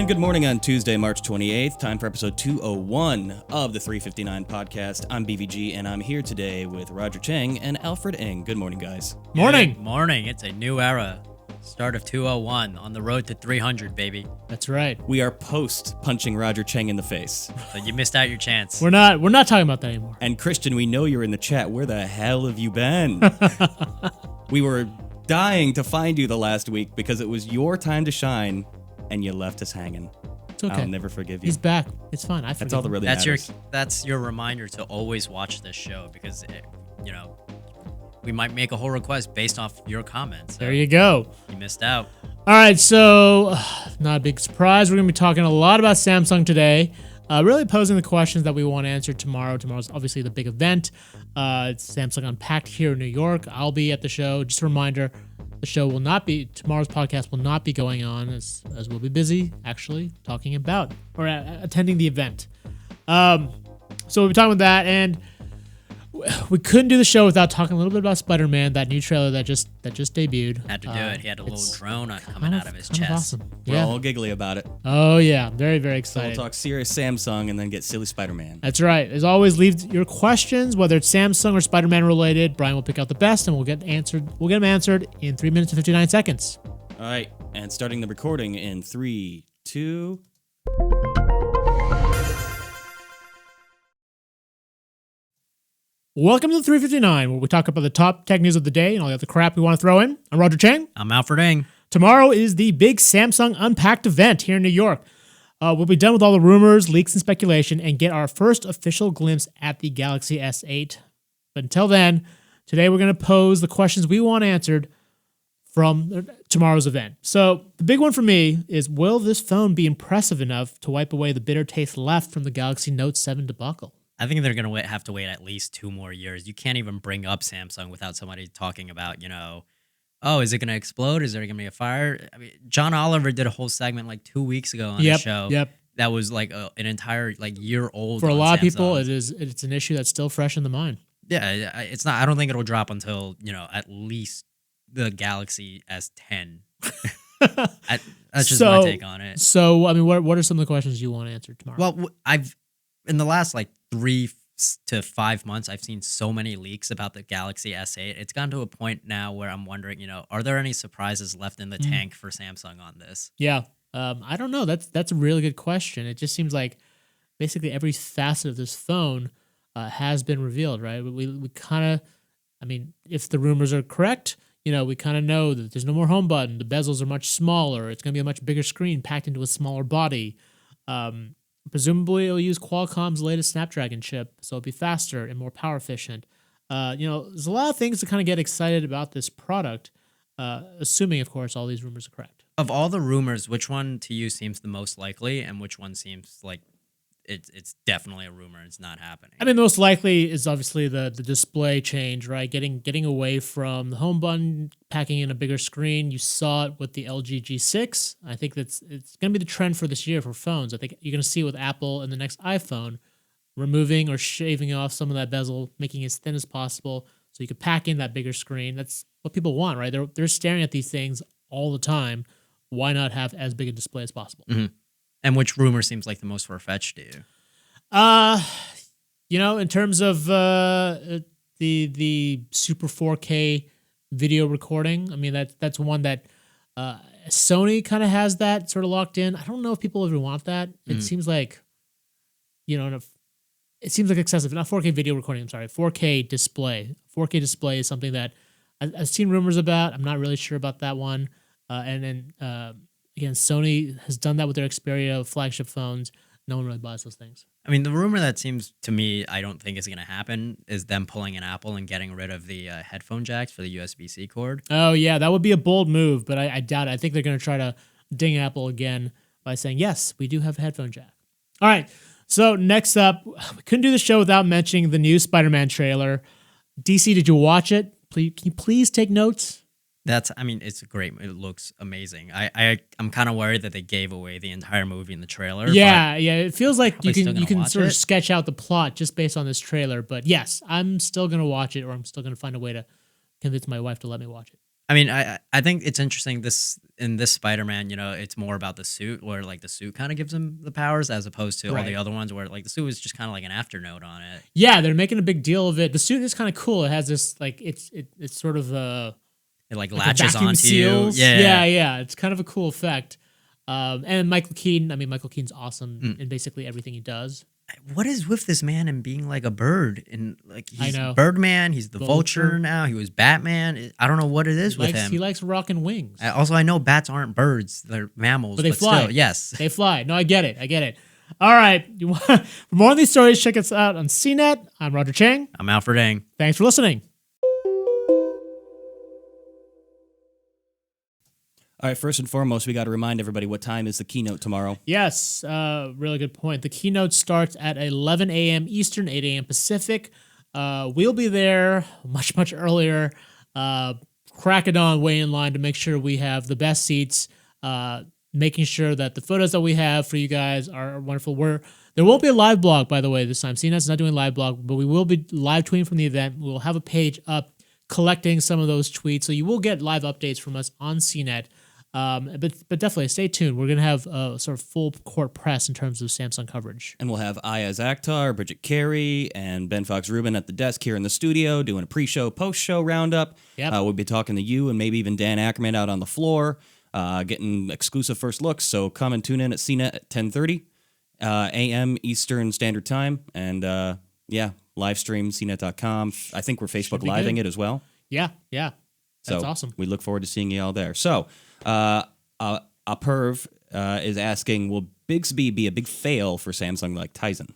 And good morning on Tuesday, March 28th. Time for episode 201 of the 359 podcast. I'm BVG, and I'm here today with Roger Cheng and Alfred Ng. Good morning, guys. Morning. Good morning. It's a new era. Start of 201 on the road to 300, baby. That's right. We are post punching Roger Cheng in the face. So you missed out your chance. We're not talking about that anymore. And Christian, we know you're in the chat. Where the hell have you been? We were dying to find you the last week because it was your time to shine, and you left us hanging. It's okay. I'll never forgive you. He's back. It's fine. That's all that really That's matters. That's your reminder to always watch this show because we might make a whole request based off your comments. So there you go. You missed out. All right, so not a big surprise. We're going to be talking a lot about Samsung today. Really posing the questions that we want to answer tomorrow. Tomorrow's obviously the big event. It's Samsung Unpacked here in New York. I'll be at the show. Just a reminder, tomorrow's podcast will not be going on as we'll be busy actually talking about or attending the event. So we'll be talking about that, and we couldn't do the show without talking a little bit about Spider-Man, that new trailer that just debuted. Had to do it. He had a little drone coming out of his chest. Awesome. We're all giggly about it. Oh yeah, very, very So excited. we'll talk serious Samsung and then get silly Spider-Man. That's right. As always, leave your questions, whether it's Samsung or Spider-Man related. Brian will pick out the best, and we'll get them answered in 3 minutes and 59 seconds. All right, and starting the recording in 3, 2... Welcome to the 359, where we talk about the top tech news of the day and all the other crap we want to throw in. I'm Roger Cheng. I'm Alfred Ng. Tomorrow is the big Samsung Unpacked event here in New York. We'll be done with all the rumors, leaks, and speculation and get our first official glimpse at the Galaxy S8. But until then, today we're going to pose the questions we want answered from tomorrow's event. So the big one for me is, will this phone be impressive enough to wipe away the bitter taste left from the Galaxy Note 7 debacle? I think they're going to have to wait at least 2 more years. You can't even bring up Samsung without somebody talking about, oh, is it going to explode? Is there going to be a fire? I mean, John Oliver did a whole segment like 2 weeks ago on the show. Yep. That was like an entire year old. For a lot of Samsung. people, it's an issue that's still fresh in the mind. Yeah, it's not. I don't think it'll drop until at least the Galaxy S10. That's just my take on it. So, I mean, what are some of the questions you want answered tomorrow? Well, in the last 3 to 5 months, I've seen so many leaks about the Galaxy S8. It's gotten to a point now where I'm wondering, are there any surprises left in the tank for Samsung on this? Yeah, I don't know. That's a really good question. It just seems like basically every facet of this phone has been revealed, right? We kind of, I mean, if the rumors are correct, we kind of know that there's no more home button. The bezels are much smaller. It's going to be a much bigger screen packed into a smaller body. Presumably, it'll use Qualcomm's latest Snapdragon chip, so it'll be faster and more power efficient. There's a lot of things to kind of get excited about this product, assuming, of course, all these rumors are correct. Of all the rumors, which one to you seems the most likely, and which one seems like it's definitely a rumor and it's not happening? I mean, most likely is obviously the display change, right? Getting away from the home button, packing in a bigger screen. You saw it with the LG G6. I think it's going to be the trend for this year for phones. I think you're going to see it with Apple in the next iPhone, removing or shaving off some of that bezel, making it as thin as possible so you could pack in that bigger screen. That's what people want, right? They're staring at these things all the time. Why not have as big a display as possible? Mm-hmm. And which rumor seems like the most far-fetched to you? In terms of the super 4K video recording, I mean that's one that Sony kind of has that sort of locked in. I don't know if people ever want that. It seems like, it seems like excessive. Not 4K video recording. I'm sorry, 4K display. 4K display is something that I've seen rumors about. I'm not really sure about that one. And then again, Sony has done that with their Xperia flagship phones. No one really buys those things. I mean, the rumor that seems to me I don't think is going to happen is them pulling an Apple and getting rid of the headphone jacks for the USB-C cord. Oh, yeah, that would be a bold move, but I doubt it. I think they're going to try to ding Apple again by saying, yes, we do have a headphone jack. All right, so next up, we couldn't do the show without mentioning the new Spider-Man trailer. DC, did you watch it? Can you please take notes? It's great. It looks amazing. I'm kind of worried that they gave away the entire movie in the trailer. Yeah. It feels like you can sort of it. sketch out the plot just based on this trailer. But yes, I'm still gonna watch it, or I'm still gonna find a way to convince my wife to let me watch it. I mean, I think it's interesting. This in this Spider-Man, it's more about the suit, where like the suit kind of gives him the powers, as opposed to all the other ones where like the suit was just kind of like an afternote on it. Yeah, they're making a big deal of it. The suit is kind of cool. It has this like it's sort of It like like a latches vacuum onto seals. you. Yeah. Yeah. It's kind of a cool effect. And Michael Keaton. I mean, Michael Keaton's awesome in basically everything he does. What is with this man and being like a bird, and like he's know. Birdman, he's the Vulture now. He was Batman. I don't know what it is with him. He likes rocking wings. Also, I know bats aren't birds; they're mammals, But they fly. Still, yes, They fly. No, I get it. All right. For more of these stories, check us out on CNET. I'm Roger Cheng. I'm Alfred Ng. Thanks for listening. All right, first and foremost, we got to remind everybody what time is the keynote tomorrow. Yes, really good point. The keynote starts at 11 a.m. Eastern, 8 a.m. Pacific. We'll be there much earlier. Crack it on, way in line to make sure we have the best seats. Making sure that the photos that we have for you guys are wonderful. There won't be a live blog, by the way, this time. CNET's not doing live blog, but we will be live tweeting from the event. We'll have a page up collecting some of those tweets, so you will get live updates from us on CNET. But definitely stay tuned. We're going to have a sort of full court press in terms of Samsung coverage. And we'll have Ayaz Akhtar, Bridget Carey, and Ben Fox Rubin at the desk here in the studio doing a pre-show, post-show roundup. Yep. We'll be talking to you and maybe even Dan Ackerman out on the floor, getting exclusive first looks. So come and tune in at CNET at 10:30 a.m. Eastern Standard Time. And live stream CNET.com. I think we're Facebook Living it as well. Yeah. That's So awesome. We look forward to seeing you all there. So, Perv is asking, will Bixby be a big fail for Samsung like Tizen?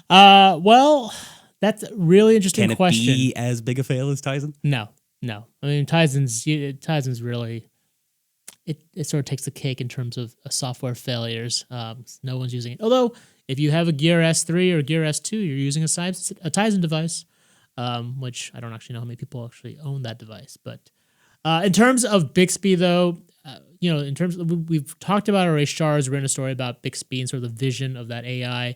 Well, that's a really interesting Can it question. be as big a fail as Tizen? No. I mean, Tizen's really it sort of takes the cake in terms of software failures. No one's using it. Although, if you have a Gear S3 or Gear S2, you're using a Tizen device, which I don't actually know how many people actually own that device. But in terms of Bixby, though, in terms of, we've talked about already. Shars written a story about Bixby and sort of the vision of that AI.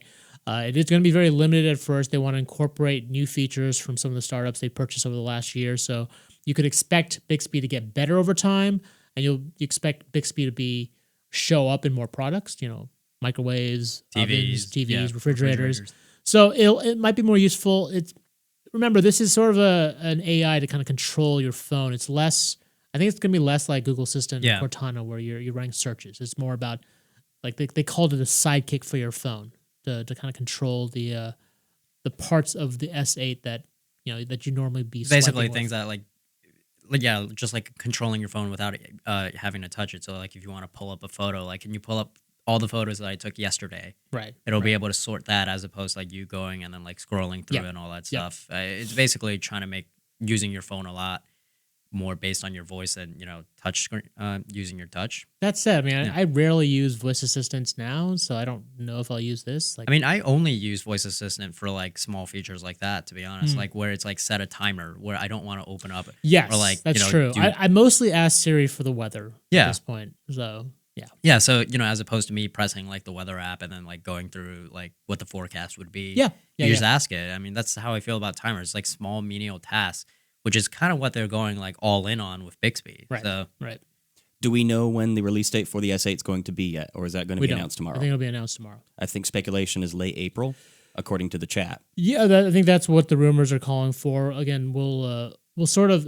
It is going to be very limited at first. They want to incorporate new features from some of the startups they purchased over the last year. So you could expect Bixby to get better over time, and you expect Bixby to show up in more products. Microwaves, TVs, refrigerators. So it might be more useful. Remember, this is sort of an AI to kind of control your phone. It's less. I think it's going to be less like Google Assistant or Cortana, where you're running searches. It's more about like they called it a sidekick for your phone to kind of control the parts of the S8 that you normally be basically swiping things with. that just like controlling your phone without having to touch it. So like if you want to pull up a photo, like can you pull up all the photos that I took yesterday? Right. It'll be able to sort that, as opposed to like you going and then like scrolling through and all that stuff. It's basically trying to make using your phone a lot more based on your voice and touch screen, using your touch. That said, I mean, I rarely use voice assistants now, so I don't know if I'll use this. I mean, I only use voice assistant for like small features like that, to be honest. Like where it's like set a timer where I don't want to open up. Yes, or like that's true. I mostly ask Siri for the weather at this point. So yeah. So as opposed to me pressing like the weather app and then like going through like what the forecast would be. You just ask it. I mean, that's how I feel about timers, like small menial tasks, which is kind of what they're going like all in on with Bixby. Right. So, right. Do we know when the release date for the S8 is going to be yet, or is that going to be announced tomorrow? I think it'll be announced tomorrow. I think speculation is late April, according to the chat. Yeah, I think that's what the rumors are calling for. Again, we'll sort of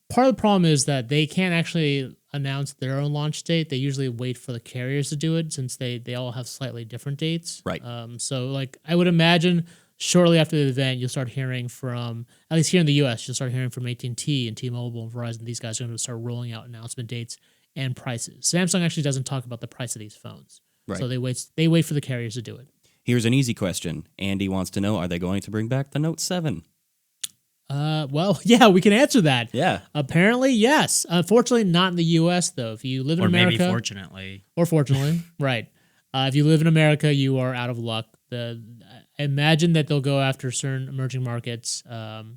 part of the problem is that they can't actually announce their own launch date. They usually wait for the carriers to do it, since they all have slightly different dates. Right. So like I would imagine shortly after the event, you'll start hearing from, at least here in the U.S., you'll start hearing from AT&T and T-Mobile and Verizon. These guys are going to start rolling out announcement dates and prices. Samsung actually doesn't talk about the price of these phones. Right. So they wait for the carriers to do it. Here's an easy question. Andy wants to know, are they going to bring back the Note 7? Well, yeah, we can answer that. Yeah. Apparently, yes. Unfortunately, not in the U.S., though. If you live in America... Or maybe fortunately. Or fortunately, right. If you live in America, you are out of luck. I imagine that they'll go after certain emerging markets or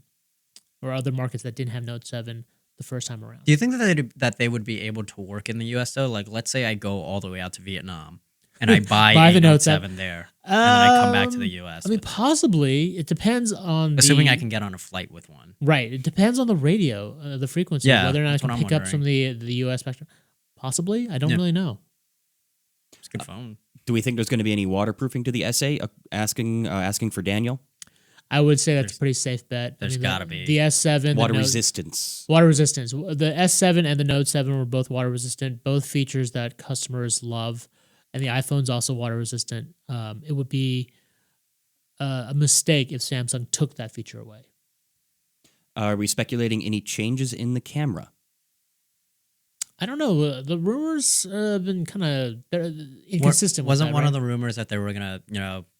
other markets that didn't have Note 7 the first time around. Do you think that they would be able to work in the U.S., though? Like, let's say I go all the way out to Vietnam and I buy the Note 7 there, and then I come back to the U.S. I mean, possibly. It depends on assuming I can get on a flight with one. Right. It depends on the radio, the frequency, whether or not I can pick up some of the U.S. spectrum. Possibly. I don't Yeah. really know. It's a good phone. Do we think there's going to be any waterproofing to the S8? Asking for Daniel. I would say that's a pretty safe bet. There's gotta the, be. the S7, Water the Note, resistance. water resistance. The S7 and the Note 7 were both water resistant, both features that customers love, and the iPhone's also water resistant. It would be a mistake if Samsung took that feature away. Are we speculating any changes in the camera? I don't know. The rumors have been kind of inconsistent. Wasn't one of the rumors that they were gonna,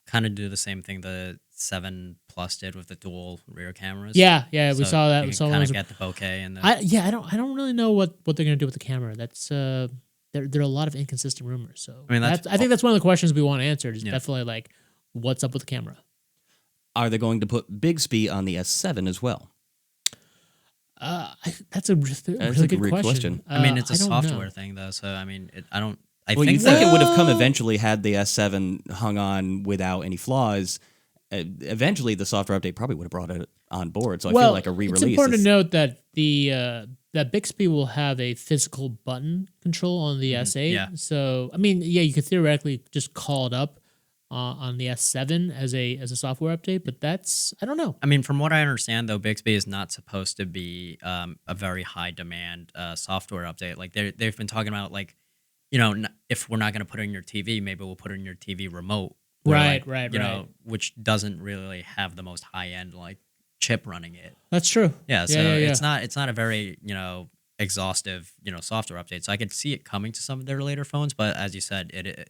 kind of do the same thing the 7 Plus did with the dual rear cameras? Yeah, we saw that. You We saw kind those. of get the bokeh and the. I don't really know what they're gonna do with the camera. That's there are a lot of inconsistent rumors. So I mean, I think that's one of the questions we want answered. Is Yeah. definitely like, what's up with the camera? Are they going to put Bixby on the S7 as well? That's a really good great question. I mean, it's a I don't know. software thing though, so I mean, I Well, think you think that it would have come eventually had the S7 hung on without any flaws. Eventually, the software update probably would have brought it on board. So I feel like a re-release. It's important is- to note that that Bixby will have a physical button control on the S8. yeah. So I mean, yeah, you could theoretically just call it up on the S7 as a software update, but that's I don't know. I mean, from what I understand, though, Bixby is not supposed to be a very high demand software update. Like they've been talking about, like, if we're not going to put it in your TV, maybe we'll put it in your TV remote. Where, Right. Which doesn't really have the most high end like chip running it. That's true. Yeah, so Yeah. it's not a very exhaustive software update. So I could see it coming to some of their later phones, but as you said, it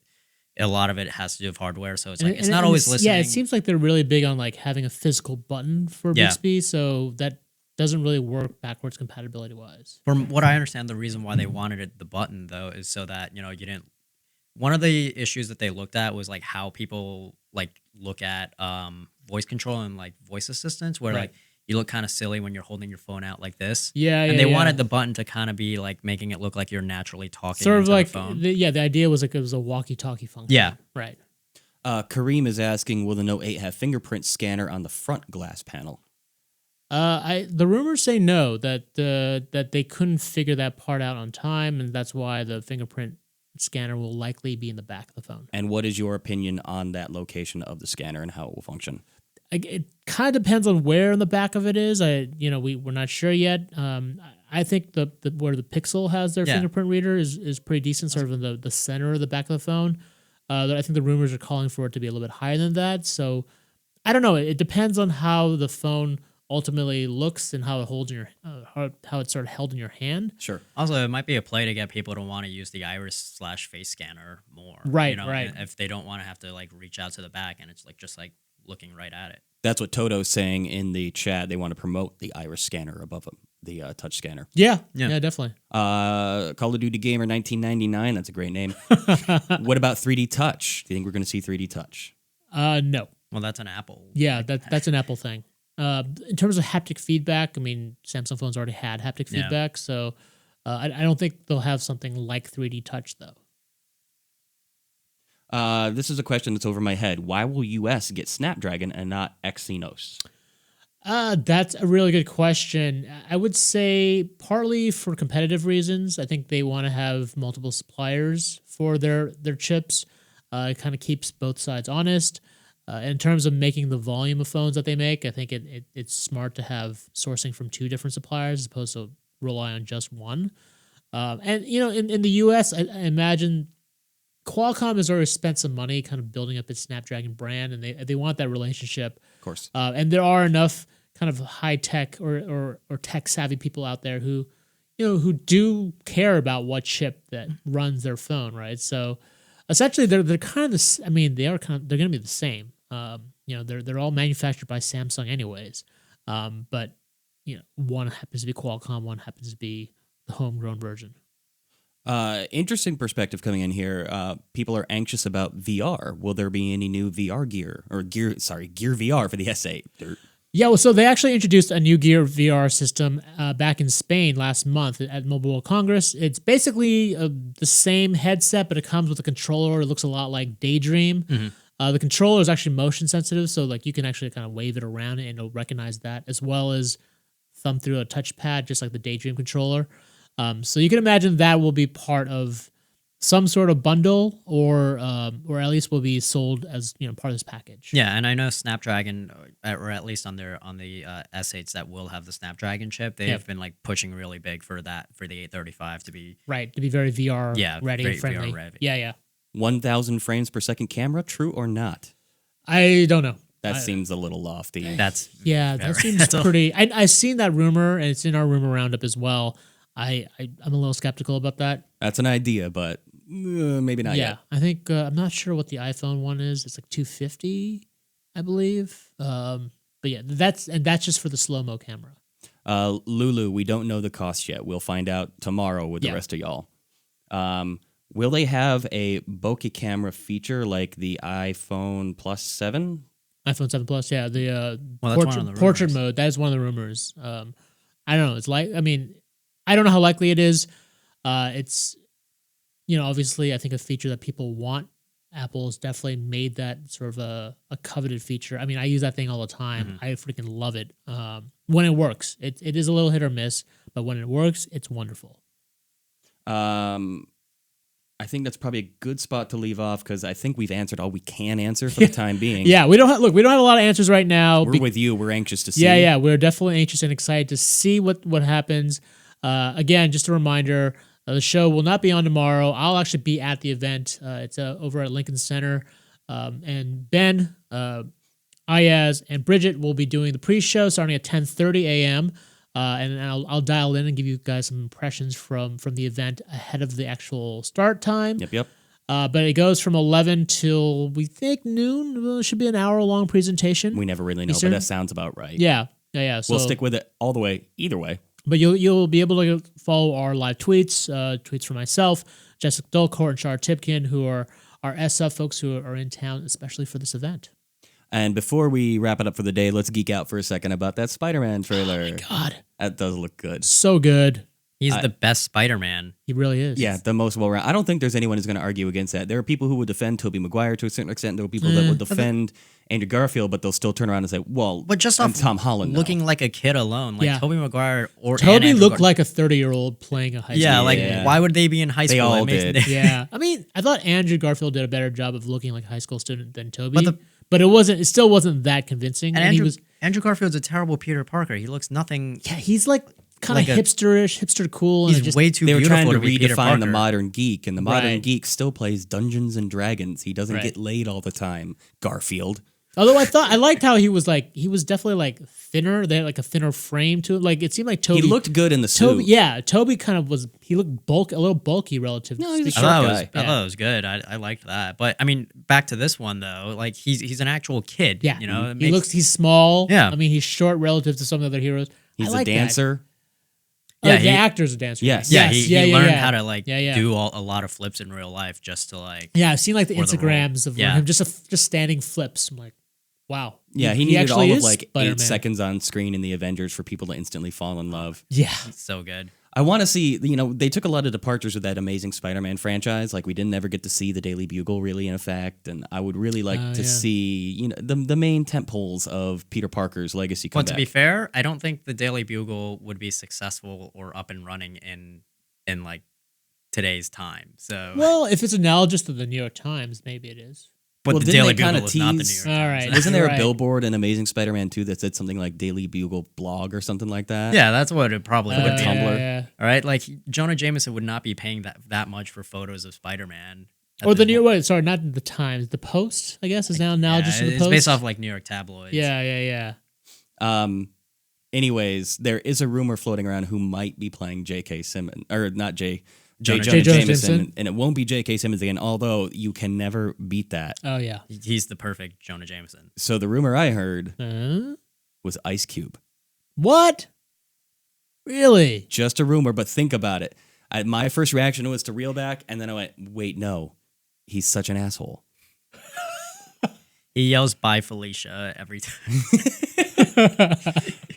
a lot of it has to do with hardware. So it's like it's not always listening. Yeah, it seems like they're really big on like having a physical button for Yeah. Bixby, so that doesn't really work backwards compatibility wise. From what I understand, the reason why they wanted the button though is so that you didn't. One of the issues that they looked at was like how people like look at voice control and like voice assistants, where Right. like you look kind of silly when you're holding your phone out like this. Yeah, and they wanted the button to kind of be like making it look like you're naturally talking. sort of into like the phone. the idea was like it was a walkie-talkie function. Yeah. Right. Kareem is asking, will the Note 8 have fingerprint scanner on the front glass panel? The rumors say no, that they couldn't figure that part out on time, and that's why the fingerprint scanner will likely be in the back of the phone. And what is your opinion on that location of the scanner and how it will function? It kind of depends on where in the back of it is. We're not sure yet. I think the where the Pixel has their Yeah. fingerprint reader is pretty decent, sort of in the center of the back of the phone. I think the rumors are calling for it to be a little bit higher than that. So I don't know. It depends on how the phone ultimately looks and how it holds in your how it's sort of held in your hand. Sure. Also, it might be a play to get people to want to use the iris/face scanner more. Right, right. If they don't want to have to like reach out to the back and it's like just like looking right at it. That's what Toto's saying in the chat. They want to promote the iris scanner above the touch scanner. Yeah, Yeah. definitely. Call of Duty Gamer 1999. That's a great name. What about 3D Touch? Do you think we're going to see 3D Touch? No. Well, that's an Apple. Yeah, that's an Apple thing. In terms of haptic feedback, I mean, Samsung phones already had haptic Yeah. feedback, so I don't think they'll have something like 3D Touch, though. This is a question that's over my head. Why will US get Snapdragon and not Exynos? That's a really good question. I would say partly for competitive reasons. I think they want to have multiple suppliers for their chips. It kind of keeps both sides honest. In terms of making the volume of phones that they make, I think it's smart to have sourcing from two different suppliers as opposed to rely on just one. And in the US, I imagine Qualcomm has already spent some money kind of building up its Snapdragon brand, and they want that relationship. Of course. And there are enough kind of high tech or tech savvy people out there who do care about what chip that runs their phone, right? So essentially, they're kind of the. I mean, they're going to be the same. They're all manufactured by Samsung, anyways. But one happens to be Qualcomm, one happens to be the homegrown version. Interesting perspective coming in here. People are anxious about VR. Will there be any new VR gear Gear VR for the S8? Yeah, well, so they actually introduced a new Gear VR system back in Spain last month at Mobile World Congress. It's basically the same headset, but it comes with a controller. It looks a lot like Daydream. Mm-hmm. The controller is actually motion sensitive, so like you can actually kind of wave it around and it'll recognize that, as well as thumb through a touchpad, just like the Daydream controller. So you can imagine that will be part of some sort of bundle, or at least will be sold as part of this package. Yeah, and I know Snapdragon, or at least on the S8s that will have the Snapdragon chip, they've been like pushing really big for the 835 to be Right, to be very VR ready and very friendly. VR ready. Yeah. 1,000 frames per second camera, true or not? I don't know. That seems a little lofty. That seems pretty. I've seen that rumor, and it's in our rumor roundup as well. I'm a little skeptical about that. That's an idea, but maybe not yet. I think I'm not sure what the iPhone one is. It's like 250, I believe. But yeah, that's just for the slow-mo camera. Lulu, we don't know the cost yet. We'll find out tomorrow with the rest of y'all. Will they have a bokeh camera feature like the iPhone Plus 7? iPhone 7 Plus, yeah. The portrait mode, that is one of the rumors. I don't know. It's like, I don't know how likely it is. It's, obviously, I think a feature that people want. Apple's definitely made that sort of a coveted feature. I use that thing all the time. I freaking love it. When it works, it is a little hit or miss, but when it works, it's wonderful. I think that's probably a good spot to leave off because I think we've answered all we can answer for the time being. Yeah, we don't have a lot of answers right now. We're with you. We're anxious to see. Yeah, we're definitely anxious and excited to see what happens. Again, just a reminder, the show will not be on tomorrow. I'll actually be at the event. It's over at Lincoln Center. And Ben, Ayaz, and Bridget will be doing the pre-show starting at 10:30 a.m. And I'll dial in and give you guys some impressions from the event ahead of the actual start time. Yep. But it goes from 11 till we think noon. It should be an hour-long presentation. We never really know, but that sounds about right. Yeah. So, we'll stick with it all the way, either way. But you'll be able to follow our live tweets from myself, Jessica Dulcourt, and Shar Tipkin, who are our SF folks who are in town, especially for this event. And before we wrap it up for the day, let's geek out for a second about that Spider-Man trailer. Oh my God. That does look good. So good. He's the best Spider-Man. He really is. Yeah, the most well-rounded. I don't think there's anyone who's going to argue against that. There are people who would defend Tobey Maguire to a certain extent. There are people that would defend Andrew Garfield, but they'll still turn around and say, well, but just off Tom Holland looking like a kid alone, like Tobey Maguire or Tobey looked like a 30-year-old playing a high school. Yeah, why would they be in high school? They all did. Yeah. I thought Andrew Garfield did a better job of looking like a high school student than Tobey. But it still wasn't that convincing. And Andrew Garfield's a terrible Peter Parker. He looks nothing. Yeah, he's like kind of hipster cool. He's way too beautiful. They were trying to Peter redefine Parker. the modern geek, and the modern geek still plays Dungeons and Dragons. He doesn't get laid all the time. Garfield. Although I liked how he was definitely like thinner. They had like a thinner frame to it. Like it seemed like Tobey. He looked good in the suit. Tobey kind of was. He looked a little bulky relative. No, he's a I short guy. thought it was good. I liked that. But back to this one though. Like he's an actual kid. Yeah, he's small. Yeah, he's short relative to some of the other heroes. He's a dancer. Yeah, the actor's a dancer. Yes. He learned how to do a lot of flips in real life just to like. Yeah, I've seen like the Instagrams of him just standing flips. I'm like, wow. Yeah, he needed all of like Spider-Man. 8 seconds on screen in the Avengers for people to instantly fall in love. Yeah, he's so good. I want to see, they took a lot of departures with that Amazing Spider-Man franchise. Like, we didn't ever get to see the Daily Bugle really in effect, and I would really like to see, the main tentpoles of Peter Parker's legacy come back. To be fair, I don't think the Daily Bugle would be successful or up and running in like today's time. So, well, if it's analogous to the New York Times, maybe it is. But the Daily Bugle is not the New York Times. All right. Wasn't there a billboard in Amazing Spider-Man 2 that said something like Daily Bugle blog or something like that? Yeah, that's what it probably would be. Tumblr. Yeah. All right, like Jonah Jameson would not be paying that much for photos of Spider-Man. Or the New York, sorry, not the Times, the Post, I guess, is now analogous to the Post. It's based off like New York tabloids. Yeah. Anyways, there is a rumor floating around who might be playing J.K. Simmons, or not J. Jonah Jameson, and it won't be J.K. Simmons again, although you can never beat that. Oh, yeah. He's the perfect Jonah Jameson. So the rumor I heard was Ice Cube. What? Really? Just a rumor, but think about it. My first reaction was to reel back, and then I went, wait, no. He's such an asshole. He yells, "Bye, Felicia," every time.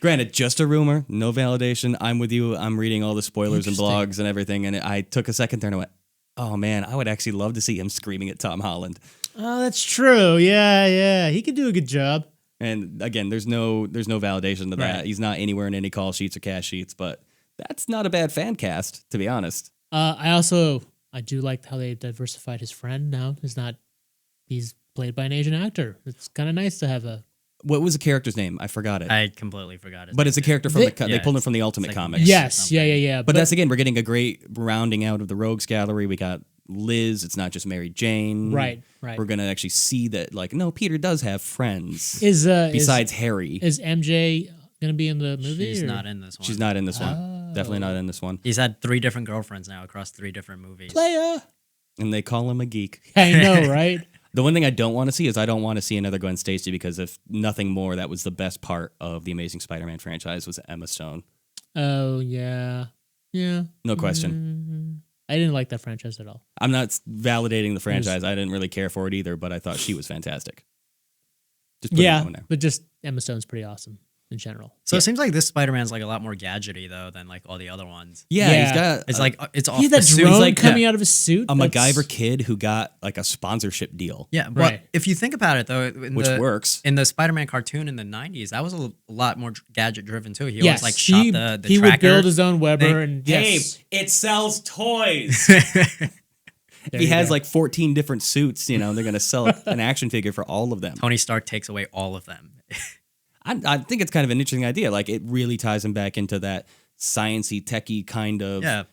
Granted, just a rumor, no validation. I'm with you. I'm reading all the spoilers and blogs and everything, and I took a second there and I went, oh man, I would actually love to see him screaming at Tom Holland. Oh, that's true. Yeah. He could do a good job. And again, there's no validation to that. Right. He's not anywhere in any call sheets or cash sheets, but That's not a bad fan cast, to be honest. I do like how they diversified his friend. Now he's played by an Asian actor. It's kind of nice to have a. What was the character's name? I forgot it. I completely forgot it. But it's a character from they yeah, pulled it from the Ultimate like- Comics. Yes, yeah. But that's again, we're getting a great rounding out of the Rogues Gallery. We got Liz. It's not just Mary Jane. Right. We're gonna actually see that, like, no, Peter does have friends Besides Harry. Is MJ gonna be in the movie? She's or? not in this one. She's not in this one. Definitely not in this one. He's had 3 different girlfriends now across 3 different movies. Playa. And they call him a geek. I know, right? The one thing I don't want to see is I don't want to see another Gwen Stacy, because if nothing more, that was the best part of the Amazing Spider-Man franchise was Emma Stone. Oh yeah. No question. I didn't like that franchise at all. I'm not validating the franchise. I didn't really care for it either, but I thought she was fantastic. Just put it Yeah, on there. but just Emma Stone's pretty awesome in general. So it seems like this Spider-Man's like a lot more gadgety though than like all the other ones. Yeah, he's got It's like it's off He had the that suit. drone like coming out of his suit. a That's- MacGyver kid who got like a sponsorship deal, Yeah, but Right. if you think about it though, which works. in the Spider-Man cartoon in the 90s, that was a lot more gadget driven too. He Yes, always like shot the he tracker. would build his own Weber thing. and yes, it sells toys. there He you has go. like 14 different suits. They're going to sell an action figure for all of them. Tony Stark takes away all of them. I think it's kind of an interesting idea. Like, it really ties him back into that sciencey, techie kind of Yeah.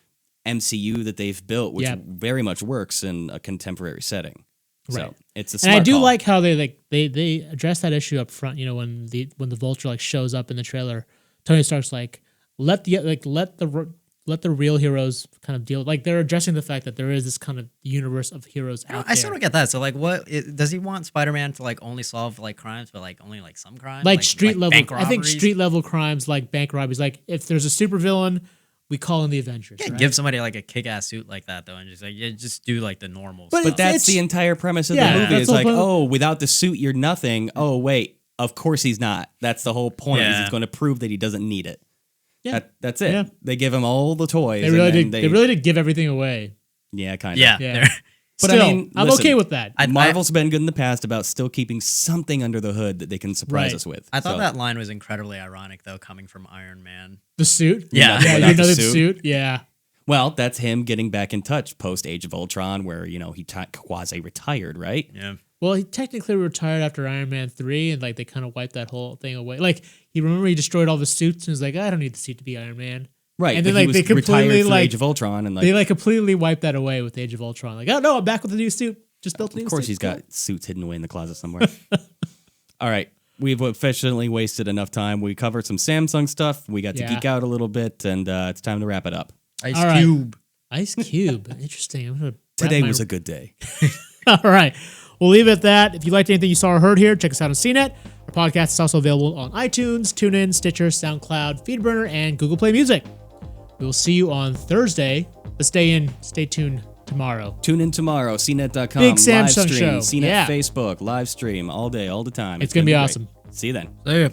MCU that they've built, which Yeah. very much works in a contemporary setting. Right. So it's a And smart I do call. like how they address that issue up front. You know, when the Vulture like shows up in the trailer, Tony Stark's like, let the real heroes kind of deal. Like, they're addressing the fact that there is this kind of universe of heroes out I there. still don't get that. So like, does he want Spider-Man to like only solve like crimes, but like only like some crimes, Like street level. bank I think robberies? street level crimes like bank robberies. Like, if there's a supervillain, we call in the Avengers. Yeah, right? give somebody like a kick-ass suit like that though, and just like just do like the normal. But stuff. But that's It's- the entire premise of Yeah, the movie. that's It's the like, whole point. oh, without the suit, you're nothing. Oh, wait, of course he's not. That's the whole point. Is Yeah. he's going to prove that he doesn't need it. Yeah. That's it. Yeah. They give him all the toys. They and really then did. They really did give everything away. Yeah, kind of. yeah, Yeah. they're- But Still, I mean, I'm listen, okay with that. Marvel's been good in the past about still keeping something under the hood that they can surprise Right. us with. I thought So, that line was incredibly ironic though, coming from Iron Man. The suit. Yeah. yeah. Without You know the the suit. suit. Yeah. well, that's him getting back in touch post Age of Ultron, where he quasi retired, right? Yeah. Well, he technically retired after Iron Man 3, and like they kind of wiped that whole thing away. Like, he destroyed all the suits and was like, I don't need the suit to be Iron Man. Right. And then but he like they was retired completely for like Age of Ultron, and like, they like completely wiped that away with Age of Ultron. Like, oh no, I'm back with a new suit. Just built a new of course suit. he's got suits hidden away in the closet somewhere. All right. We've officially wasted enough time. We covered some Samsung stuff. We got to Yeah. geek out a little bit, and it's time to wrap it up. Ice All right. Cube. Ice Cube. Interesting. I'm gonna wrap Today my- was a good day. All right. We'll leave it at that. If you liked anything you saw or heard here, check us out on CNET. Our podcast is also available on iTunes, TuneIn, Stitcher, SoundCloud, FeedBurner, and Google Play Music. We will see you on Thursday. But stay tuned tomorrow. Tune in tomorrow, CNET.com. Big live Samsung stream, show. CNET Yeah. Facebook, live stream all day, all the time. It's gonna be great. awesome. See you then. See ya.